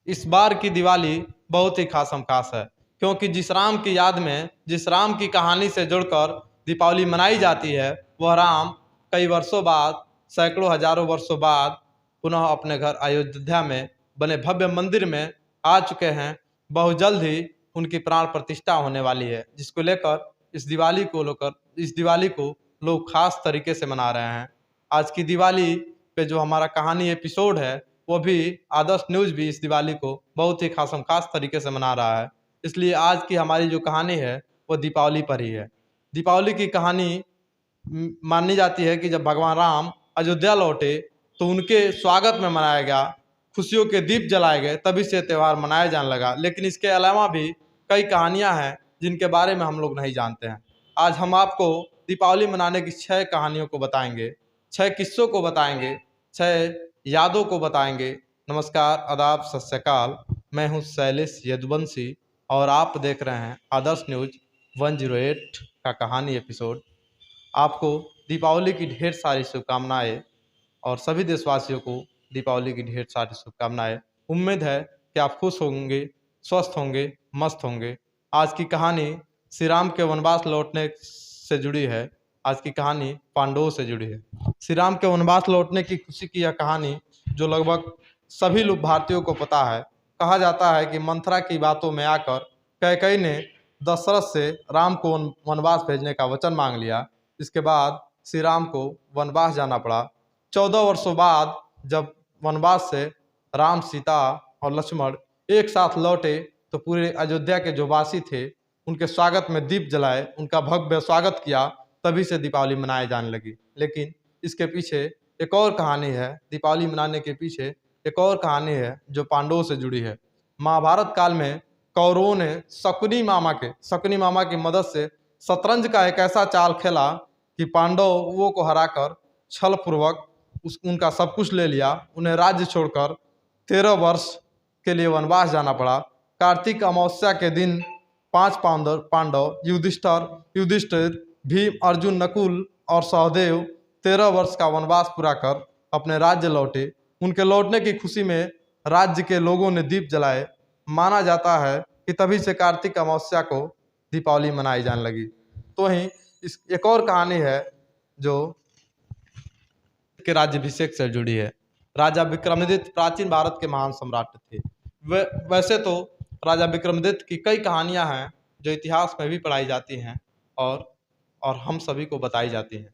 इस बार की दिवाली बहुत ही खासम खास है, क्योंकि जिस राम की याद में, जिस राम की कहानी से जुड़कर दीपावली मनाई जाती है, वह राम कई वर्षों बाद, सैकड़ों हजारों वर्षों बाद पुनः अपने घर अयोध्या में बने भव्य मंदिर में आ चुके हैं। बहुत जल्द ही उनकी प्राण प्रतिष्ठा होने वाली है, जिसको लेकर इस दिवाली को लोग खास तरीके से मना रहे हैं। आज की दिवाली पे जो हमारा कहानी एपिसोड है, वो भी आदर्श न्यूज भी इस दिवाली को बहुत ही खासम खास तरीके से मना रहा है। इसलिए आज की हमारी जो कहानी है वो दीपावली पर ही है। दीपावली की कहानी मानी जाती है कि जब भगवान राम अयोध्या लौटे तो उनके स्वागत में मनाया गया, खुशियों के दीप जलाए गए, तभी से त्यौहार मनाया जाने लगा। लेकिन इसके अलावा भी कई कहानियां हैं जिनके बारे में हम लोग नहीं जानते हैं। आज हम आपको दीपावली मनाने की 6 कहानियों को बताएंगे, 6 किस्सों को बताएंगे, 6 यादों को बताएंगे। नमस्कार, आदाब, सत श्री अकाल। मैं हूं शैलेश यदुवंशी और आप देख रहे हैं आदर्श न्यूज 108 का कहानी एपिसोड। आपको दीपावली की ढेर सारी शुभकामनाएं और सभी देशवासियों को दीपावली की ढेर सारी शुभकामनाएं। उम्मीद है कि आप खुश होंगे, स्वस्थ होंगे, मस्त होंगे। आज की कहानी श्री राम के वनवास लौटने से जुड़ी है। आज की कहानी पांडवों से जुड़ी है। श्री राम के वनवास लौटने की खुशी की यह कहानी जो लगभग सभी लोग भारतीयों को पता है। कहा जाता है कि मंथरा की बातों में आकर कैकेयी ने दशरथ से राम को वनवास भेजने का वचन मांग लिया। इसके बाद श्री राम को वनवास जाना पड़ा। 14 वर्षों बाद जब वनवास से राम, सीता और लक्ष्मण एक साथ लौटे तो पूरे अयोध्या के जो वासी थे उनके स्वागत में दीप जलाए, उनका भव्य स्वागत किया, तभी से दीपावली मनाई जाने लगी। लेकिन इसके पीछे एक और कहानी है। दीपावली मनाने के पीछे एक और कहानी है जो पांडवों से जुड़ी है। महाभारत काल में कौरवों ने शकुनी मामा की मदद से शतरंज का एक ऐसा चाल खेला कि पांडवों को हराकर छल पूर्वक उनका सब कुछ ले लिया। उन्हें राज्य छोड़कर 13 वर्ष के लिए वनवास जाना पड़ा। कार्तिक अमावस्या के दिन 5 पांडव युधिष्ठिर, भीम, अर्जुन, नकुल और सहदेव 13 वर्ष का वनवास पूरा कर अपने राज्य लौटे। उनके लौटने की खुशी में राज्य के लोगों ने दीप जलाए। माना जाता है कि तभी से कार्तिक अमावस्या को दीपावली मनाई जाने लगी। तो ही इस एक और कहानी है जो के राज्याभिषेक से जुड़ी है। राजा विक्रमादित्य प्राचीन भारत के महान सम्राट थे। वैसे तो राजा विक्रमादित्य की कई कहानियां हैं जो इतिहास में भी पढ़ाई जाती हैं और हम सभी को बताई जाती हैं,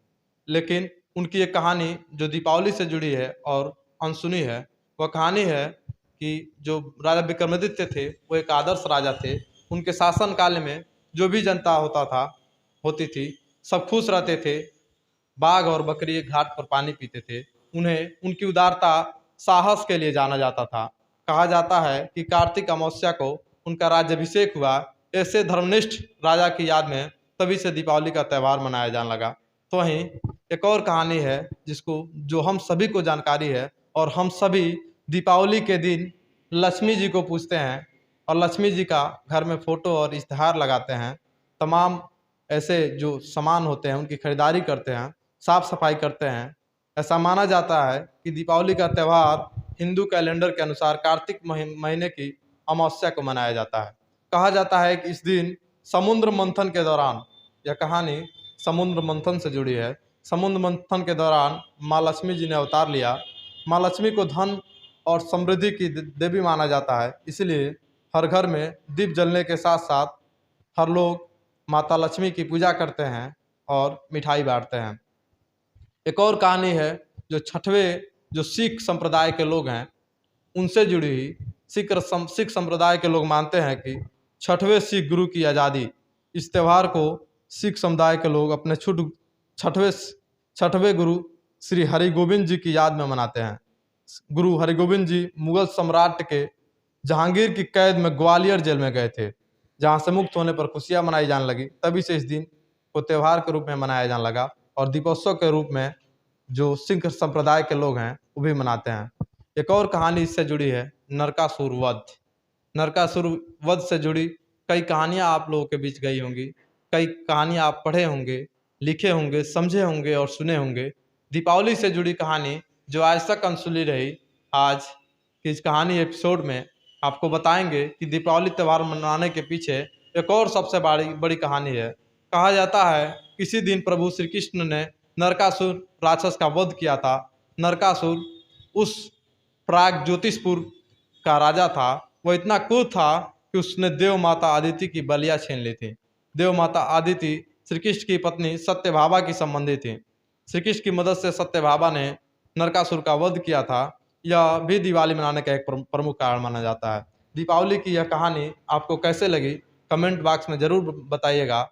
लेकिन उनकी एक कहानी जो दीपावली से जुड़ी है और अनसुनी है, वह कहानी है कि जो राजा विक्रमादित्य थे वो एक आदर्श राजा थे। उनके शासन काल में जो भी जनता होती थी, सब खुश रहते थे। बाघ और बकरी घाट पर पानी पीते थे। उन्हें उनकी उदारता, साहस के लिए जाना जाता था। कहा जाता है कि कार्तिक अमावस्या को उनका राज्याभिषेक हुआ। ऐसे धर्मनिष्ठ राजा की याद में तभी से दीपावली का त्यौहार मनाया जाने लगा। तो वहीं एक और कहानी है जो हम सभी को जानकारी है और हम सभी दीपावली के दिन लक्ष्मी जी को पूजते हैं और लक्ष्मी जी का घर में फोटो और इश्तेहार लगाते हैं। तमाम ऐसे जो सामान होते हैं उनकी खरीदारी करते हैं, साफ सफाई करते हैं। ऐसा माना जाता है कि दीपावली का त्यौहार हिंदू कैलेंडर के अनुसार कार्तिक महीने की अमावस्या को मनाया जाता है। कहा जाता है कि इस दिन समुद्र मंथन के दौरान, यह कहानी समुद्र मंथन से जुड़ी है। समुद्र मंथन के दौरान माँ लक्ष्मी जी ने अवतार लिया। माँ लक्ष्मी को धन और समृद्धि की देवी माना जाता है, इसलिए हर घर में दीप जलने के साथ साथ हर लोग माता लक्ष्मी की पूजा करते हैं और मिठाई बांटते हैं। एक और कहानी है जो सिख संप्रदाय के लोग हैं उनसे जुड़ी हुई। सिख संप्रदाय के लोग मानते हैं कि 6वें सिख गुरु की आज़ादी, इस त्यौहार को सिख समुदाय के लोग अपने 6वें गुरु श्री हरिगोविंद जी की याद में मनाते हैं। गुरु हरिगोविंद जी मुगल सम्राट के जहांगीर की कैद में ग्वालियर जेल में गए थे, जहां से मुक्त होने पर खुशियां मनाई जाने लगी। तभी से इस दिन को त्यौहार के रूप में मनाया जाने लगा और दीपोत्सव के रूप में जो सिख संप्रदाय के लोग हैं वो भी मनाते हैं। एक और कहानी इससे जुड़ी है, नरकासुर वध। नरकासुर वध से जुड़ी कई कहानियां आप लोगों के बीच गई होंगी, कई कहानियां आप पढ़े होंगे, लिखे होंगे, समझे होंगे और सुने होंगे। दीपावली से जुड़ी कहानी जो आज तक अनसुनी रही, आज की इस कहानी एपिसोड में आपको बताएंगे कि दीपावली त्यौहार मनाने के पीछे एक और सबसे बड़ी बड़ी कहानी है। कहा जाता है किसी दिन प्रभु श्री कृष्ण ने नरकासुर राक्षस का वध किया था। नरकासुर उस प्राग ज्योतिषपुर का राजा था। वह इतना क्रूर था कि उसने देव माता आदिति की बलिया छीन ली थी। देव माता आदिति श्री कृष्ण की पत्नी सत्यभामा की संबंधी थी। श्री कृष्ण की मदद से सत्यभामा ने नरकासुर का वध किया था। यह भी दिवाली मनाने का एक प्रमुख कारण माना जाता है। दीपावली की यह कहानी आपको कैसे लगी कमेंट बॉक्स में ज़रूर बताइएगा।